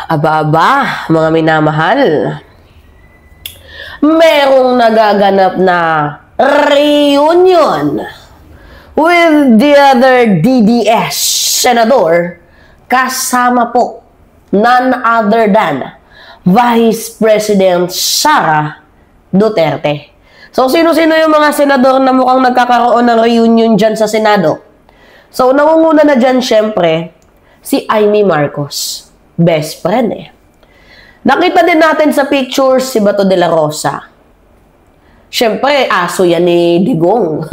Aba-aba, mga minamahal, merong nagaganap na reunion with the other DDS senador kasama po none other than Vice President Sara Duterte. So, sino-sino yung mga senador na mukhang nagkakaroon ng reunion dyan sa Senado? So, nangunguna na dyan, syempre, si Amy Marcos. Best friend eh. Nakita din natin sa pictures si Bato de la Rosa. Syempre, aso yan ni Digong.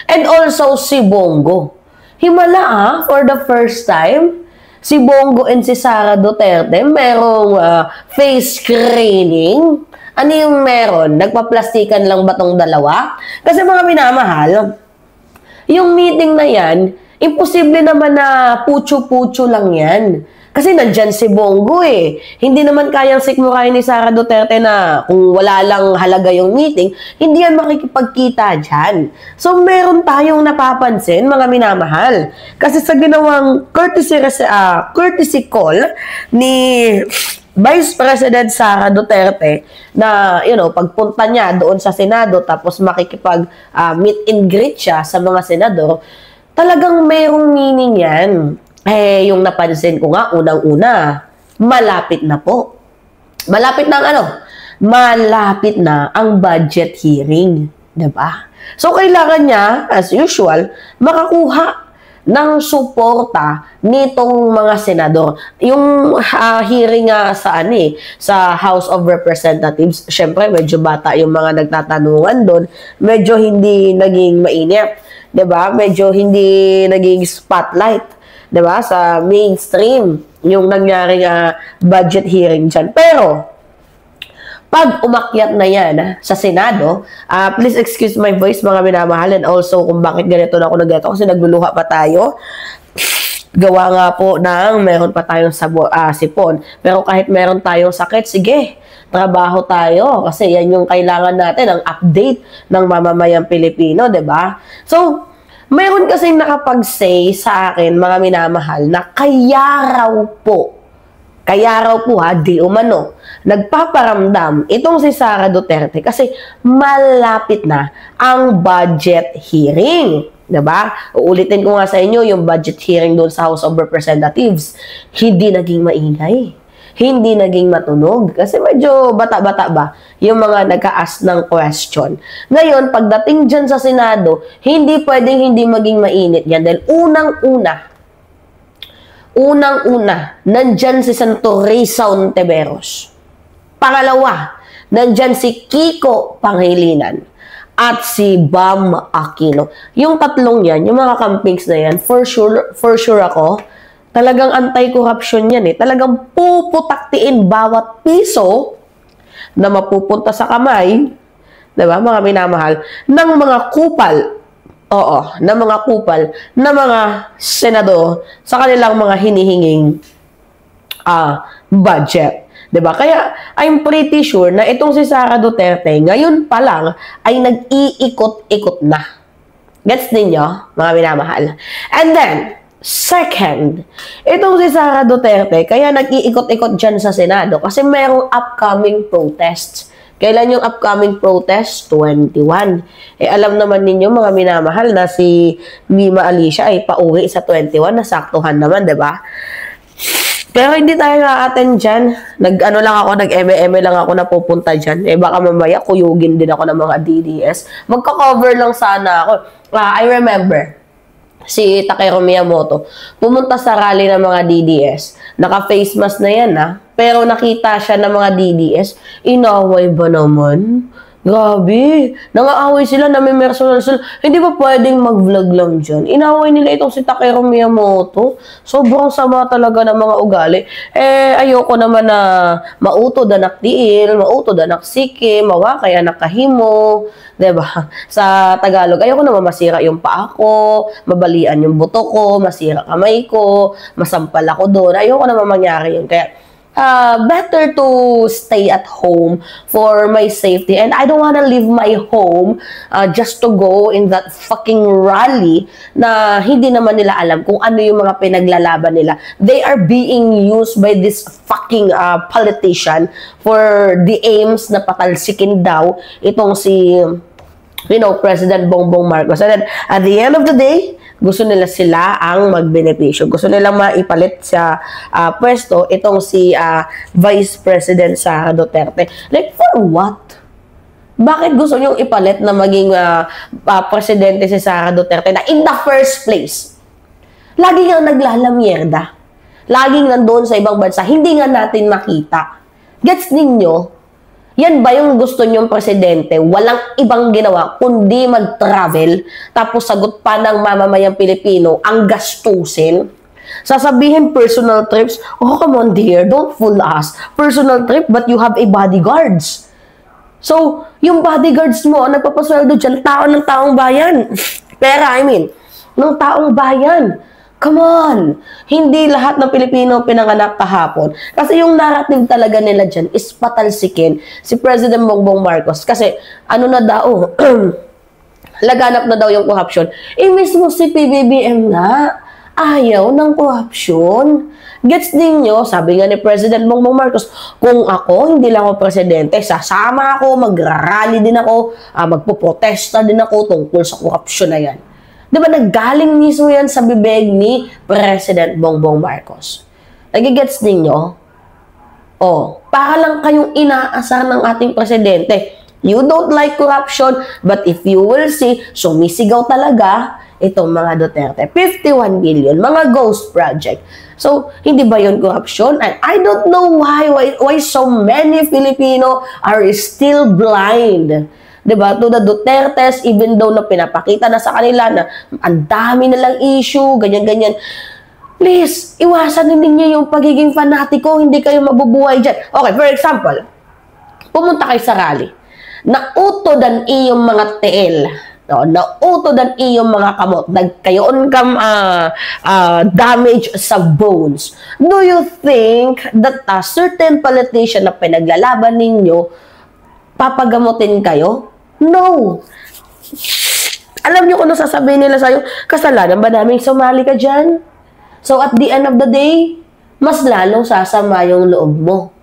And also si Bongo. Himala for the first time, si Bongo and si Sara Duterte merong face screening. Ano yung meron? Nagpaplastikan lang ba tong dalawa? Kasi mga minamahal, yung meeting na yan, imposible naman na pucho-pucho lang yan. Kasi nandyan si Bongo eh. Hindi naman kayang sikmurahin ni Sara Duterte na kung wala lang halaga yung meeting, hindi yan makikipagkita dyan. So, meron tayong napapansin, mga minamahal. Kasi sa ginawang courtesy call ni Vice President Sara Duterte na, pagpunta niya doon sa Senado tapos makikipag meet and greet siya sa mga senador, talagang merong meaning yan. Yung napansin ko nga, unang-una, malapit na po. Malapit na Malapit na ang budget hearing. Diba? So, kailangan niya, as usual, makakuha ng suporta nitong mga senador. Yung hearing sa House of Representatives, syempre, medyo bata yung mga nagtatanungan doon. Medyo hindi naging mainit. Diba? Medyo hindi naging spotlight. Diba? Sa mainstream, yung nangyaring budget hearing dyan. Pero, pag umakyat na yan sa Senado, please excuse my voice, mga minamahal, and also kung bakit ganito na ako naggato, kasi nagluluha pa tayo. Gawa nga po ng meron pa tayong sipon. Pero kahit meron tayong sakit, sige, trabaho tayo. Kasi yan yung kailangan natin, ang update ng mamamayang Pilipino, diba? So, mayroon kasing nakapag-say sa akin, mga minamahal, na kaya raw po, di umano, nagpaparamdam itong si Sara Duterte kasi malapit na ang budget hearing. Diba? Uulitin ko nga sa inyo, yung budget hearing doon sa House of Representatives, hindi naging maingay. Hindi naging matunog. Kasi medyo bata-bata ba yung mga nagka-ask ng question. Ngayon, pagdating dyan sa Senado, hindi pwedeng hindi maging mainit yan. Dahil unang-una, nandyan si Senator Risa Hontiveros. Pangalawa, nandyan si Kiko Pangilinan. At si Bam Aquino. Yung tatlong yan, yung mga campings na yan, for sure ako, talagang anti-corruption yan eh. Talagang puputaktiin bawat piso na mapupunta sa kamay, diba, mga minamahal, ng mga kupal, na mga senador sa kanilang mga hinihinging budget. Diba? Kaya, I'm pretty sure na itong si Sara Duterte, ngayon pa lang, ay nag-iikot-ikot na. Gets ninyo, mga minamahal? And then, second, itong si Sara Duterte, kaya nag-iikot-ikot dyan sa Senado kasi merong upcoming protests. Kailan yung upcoming protest? 21. Alam naman ninyo, mga minamahal, na si Mima Alicia ay pauwi sa 21, nasaktuhan naman, diba? Pero hindi tayo na-attend dyan. Nag-eme-eme lang ako na pupunta dyan. Baka mamaya kuyugin din ako ng mga DDS. Magka-cover lang sana ako. I remember, si Takero Miyamoto, pumunta sa rally ng mga DDS. Naka-face mask na yan, Pero nakita siya ng mga DDS. Inaway ba naman? Grabe. Nangaaway sila, namimersonal sila. Hindi ba pwedeng mag-vlog lang dyan? Inaway nila itong si Takero Miyamoto. Sobrang sama talaga ng mga ugali. Ayoko naman na mautod anak tiil, mautod anak siki, mawakay anak kahimo. Diba? Sa Tagalog, ayoko naman masira yung paa ko, mabalian yung buto ko, masira kamay ko, masampal ako doon. Ayoko naman mangyari yun. Kaya, better to stay at home for my safety. And I don't wanna leave my home just to go in that fucking rally na hindi naman nila alam kung ano yung mga pinaglalaban nila. They are being used by this fucking politician for the aims na patalsikin daw itong si President Bongbong Marcos. And then, at the end of the day, gusto nila sila ang magbenepisyo. Gusto nilang maipalit sa pwesto itong si Vice President Sara Duterte. Like, for what? Bakit gusto niyong ipalit na maging presidente si Sara Duterte na in the first place? Lagi nga naglalamyerda. Laging nandoon sa ibang bansa. Hindi nga natin makita. Gets ninyo? Yan ba yung gusto nyong presidente? Walang ibang ginawa kundi mag-travel tapos sagot pa ng mamamayang Pilipino ang gastusin. Sasabihin personal trips, oh come on dear, don't fool us. Personal trip but you have a bodyguards. So, yung bodyguards mo, nagpapasweldo dyan, ng taong bayan. Pera, ng taong bayan. Come on! Hindi lahat ng Pilipino pinanganak kahapon. Kasi yung narrative talaga nila dyan is patalsikin si President Bongbong Marcos. Kasi ano na daw, laganap na daw yung corruption. Mismo si PBBM na ayaw ng corruption. Gets ninyo, sabi nga ni President Bongbong Marcos, kung ako, hindi lang ako presidente, sasama ako, mag-rally din ako, magpo-protesta din ako tungkol sa corruption na yan. Diba, naggaling mismo yan sa bibig ni President Bongbong Marcos. Nagigets ninyo? Para lang kayong inaasar ng ating presidente. You don't like corruption, but if you will see, sumisigaw talaga itong mga Duterte. 51 billion, mga ghost project. So, hindi ba yun corruption? And I don't know why so many Filipino are still blind. Diba? To the Dutertes, even though na pinapakita na sa kanila na ang dami nalang issue, ganyan-ganyan. Please, iwasan din ninyo yung pagiging fanatiko, hindi kayo mabubuhay dyan. Okay, for example, pumunta kayo sa rally. Nautodan iyong mga TL. Nautodan iyong mga kamot. Nagkayoon kam damage sa bones. Do you think that a certain politician na pinaglalaban ninyo, papagamutin kayo? No. Alam niyo kung ano sasabihin nila sa'yo? Kasalanan ba namin sumali ka dyan? So, at the end of the day, mas lalong sasama yung loob mo.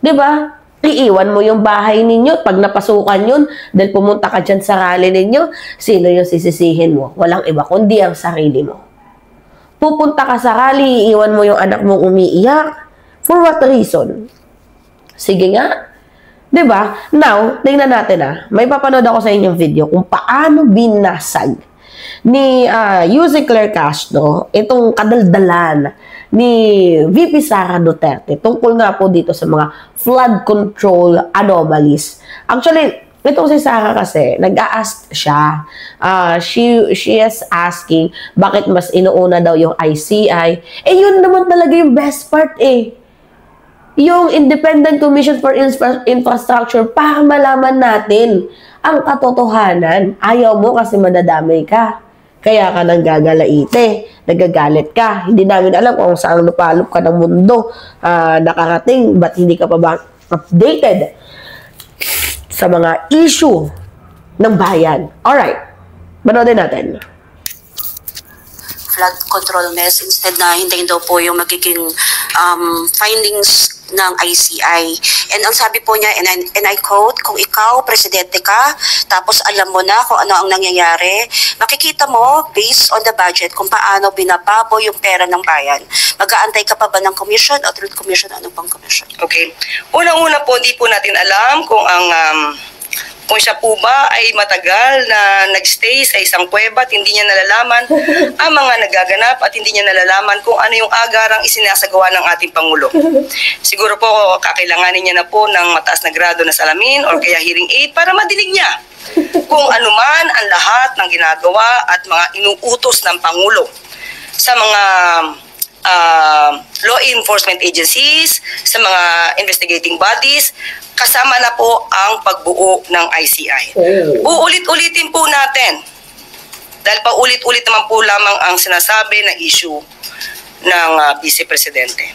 Diba? Iiwan mo yung bahay ninyo. Pag napasukan yun, dahil pumunta ka dyan sa rally ninyo, sino yung sisisihin mo? Walang iba, kundi ang sarili mo. Pupunta ka sa rally, iiwan mo yung anak mong umiiyak. For what reason? Sige nga. Diba? Now, tingnan natin may papanood ako sa inyong video kung paano binasag ni Yusek Claire Castro itong kadaldalan ni VP Sara Duterte tungkol nga po dito sa mga flood control anomalies. Actually, itong si Sara kasi, nag-a-ask siya. She is asking bakit mas inuuna daw yung ICI. Yun naman talaga yung best part yung Independent Commission for Infrastructure para malaman natin ang katotohanan. Ayaw mo kasi madadamay ka. Kaya ka nang gagalaite, nagagalit ka. Hindi namin alam kung saan lupalop ka ng mundo nakarating, ba't hindi ka pa ba updated sa mga issue ng bayan. Alright, manoodin natin. Flood control mess instead na hintayin daw po yung magiging findings ng ICI. And ang sabi po niya, and I quote, kung ikaw, presidente ka, tapos alam mo na kung ano ang nangyayari, makikita mo, based on the budget, kung paano binababo yung pera ng bayan. Mag-aantay ka pa ba ng commission o truth commission? Ano pang commission? Okay. Unang-una po, di po natin alam kung siya po ba ay matagal na nagstay sa isang kuweba at hindi niya nalalaman ang mga nagaganap at hindi niya nalalaman kung ano yung agarang isinasagawa ng ating Pangulo. Siguro po kakailanganin niya na po ng mataas na grado na salamin or kaya hearing aid para madinig niya kung ano man ang lahat ng ginagawa at mga inuutos ng Pangulo sa mga law enforcement agencies, sa mga investigating bodies, kasama na po ang pagbuo ng ICI. Uulit-ulitin po natin dahil paulit-ulit naman po lamang ang sinasabi na issue ng Vice Presidente.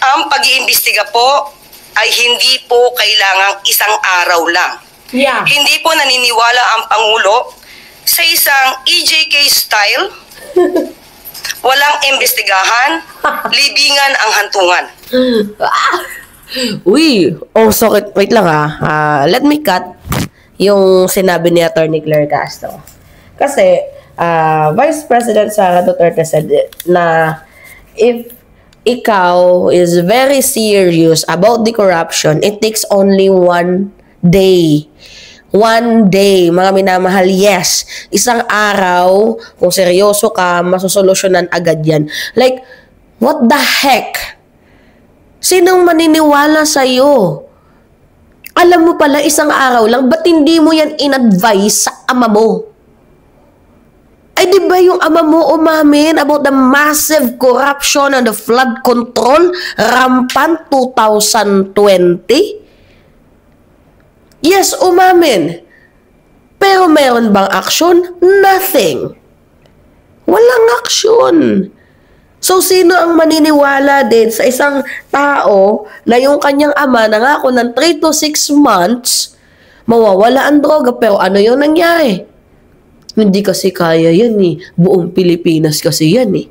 Ang pag-iimbestiga po ay hindi po kailangang isang araw lang. Yeah. Hindi po naniniwala ang Pangulo sa isang EJK style, walang imbestigahan, libingan ang hantungan. Uy, oh, so, wait lang let me cut yung sinabi ni Attorney Claire Castro. Kasi, Vice President Sara Duterte said na if ikaw is very serious about the corruption, it takes only 1 day. 1 day, mga minamahal, yes. Isang araw, kung seryoso ka, masusolusyonan agad yan. Like, what the heck? Sinong maniniwala sa'yo? Alam mo pala, isang araw lang, ba't hindi mo yan in-advise sa ama mo? Ay, di ba yung ama mo umamin about the massive corruption and the flood control rampant 2020? Yes, umamin. Pero meron bang action? Nothing. Walang action. So, sino ang maniniwala din sa isang tao na yung kanyang ama nangako ng 3 to 6 months, mawawala ang droga, pero ano yung nangyari? Hindi kasi kaya yan eh. Buong Pilipinas kasi yan eh.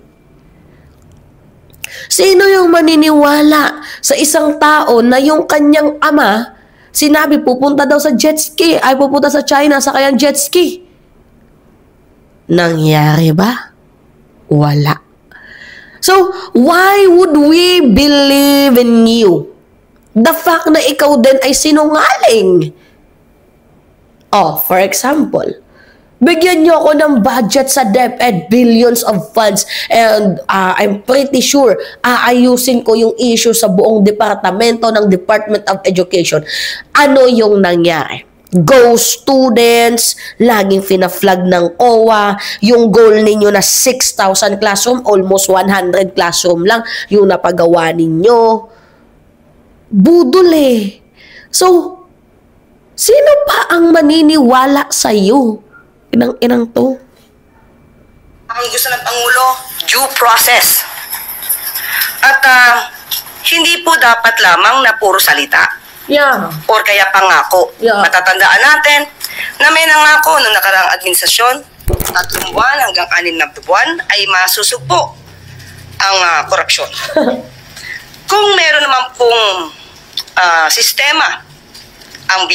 Sino yung maniniwala sa isang tao na yung kanyang ama, sinabi pupunta daw sa jet ski, ay pupunta sa China sa kanyang jet ski? Nangyari ba? Wala. So, why would we believe in you? The fact na ikaw din ay sinungaling. Oh, for example, bigyan niyo ako ng budget sa DepEd, billions of funds, and I'm pretty sure aayusin ko yung issue sa buong departamento ng Department of Education. Ano yung nangyari? Go students, laging fina-flag ng OWA, yung goal ninyo na 6,000 classroom, almost 100 classroom lang yung napagawa ninyo. Budol eh. So, sino pa ang maniniwala sa'yo? Inang to. Ang gusto ng Pangulo, due process. At hindi po dapat lamang na puro salita. Yeah. Or kaya pangako. Yeah. Matatandaan natin na may nangako ng nakaraang administrasyon, 3 buwan hanggang 6 na buwan ay masusugpo ang korupsyon. Kung meron naman pong sistema ang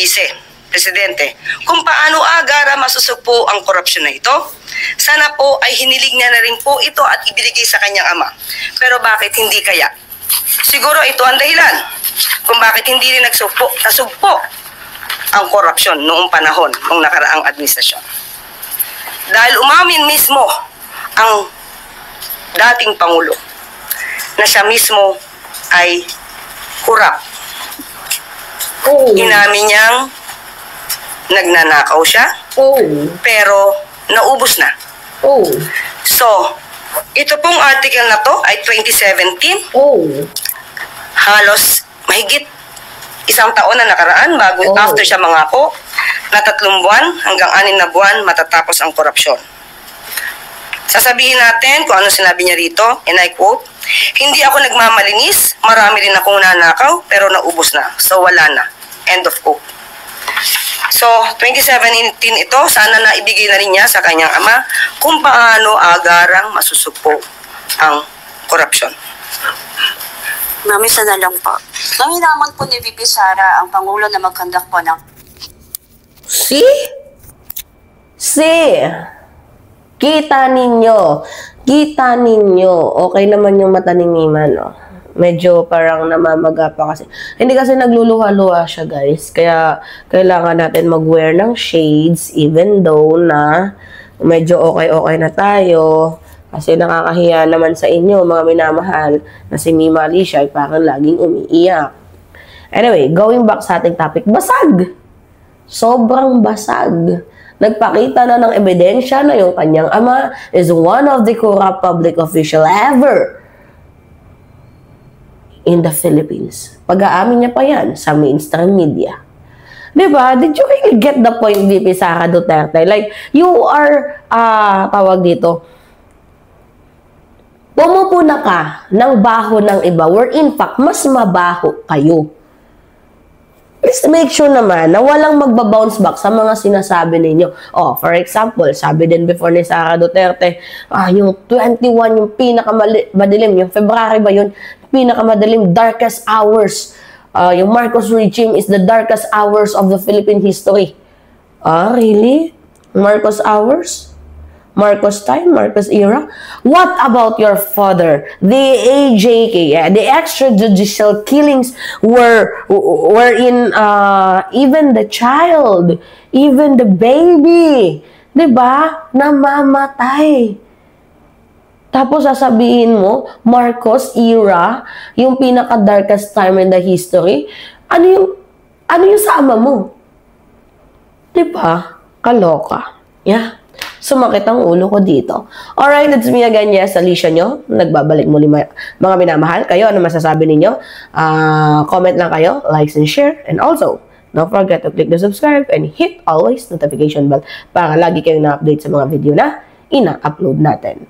Presidente, kung paano agara masusugpo ang korupsyon na ito, sana po ay hinilig niya na rin po ito at ibinigay sa kanyang ama. Pero bakit hindi kaya? Siguro ito ang dahilan kung bakit hindi rin nasugpo ang korupsyon noong panahon ng nakaraang administrasyon. Dahil umamin mismo ang dating Pangulo na siya mismo ay kurap. Oh. Inamin niyang nagnanakaw siya, pero naubos na. Oh. So, ito pong article na to ay 2017. Oh. Halos mahigit 1 taon na nakaraan bago after siya mangako na 3 buwan hanggang 6 na buwan matatapos ang korupsyon. Sasabihin natin kung ano sinabi niya rito, and I quote, "Hindi ako nagmamalinis, marami rin akong nanakaw, pero naubos na. So wala na." End of quote. So, 2017 ito, sana na ibigay na rin niya sa kanyang ama kung paano agarang masusugpo ang korupsyon. Mami, sana lang po. Nanginaman po ni VP Sara ang Pangulo na mag-conduct po ng... See? Kita ninyo. Okay naman yung mata ni Mima, no? Medyo parang namamaga pa kasi. Hindi kasi nagluluha-luha siya, guys. Kaya kailangan natin mag-wear ng shades even though na medyo okay na tayo. Kasi nakakahiya naman sa inyo, mga minamahal, na si Mima Alicia ay parang laging umiiyak. Anyway, going back sa ating topic, basag! Sobrang basag. Nagpakita na ng ebidensya na yung kanyang ama is one of the corrupt public official ever in the Philippines. Pag-aamin niya pa yan sa mainstream media. Diba? Did you really get the point, VP Sara Duterte? Like, you are, tawag dito, Pumupuna ka ng baho ng iba, where in fact, mas mabaho kayo. Please make sure naman na walang magbabounce back sa mga sinasabi ninyo. Oh, for example, sabi din before ni Sara Duterte, yung 21, yung pinakamadilim, yung February ba yun, pinakamadilim, darkest hours. Yung Marcos regime is the darkest hours of the Philippine history. Really? Marcos hours? Marcos time, Marcos era. What about your father? The AJK, the extrajudicial killings were in even the child, even the baby, 'di ba? Namamatay. Tapos sasabihin mo, Marcos era, yung pinaka-darkest time in the history. Ano yung sama mo? 'Di ba? Kaloka. Yeah. Sumakit ang ulo ko dito. Alright, it's me again, yes, Alicia nyo. Nagbabalik muli mga minamahal. Kayo, ano masasabi ninyo? Comment lang kayo, likes and share. And also, don't forget to click the subscribe and hit always notification bell para lagi kayong na-update sa mga video na ina-upload natin.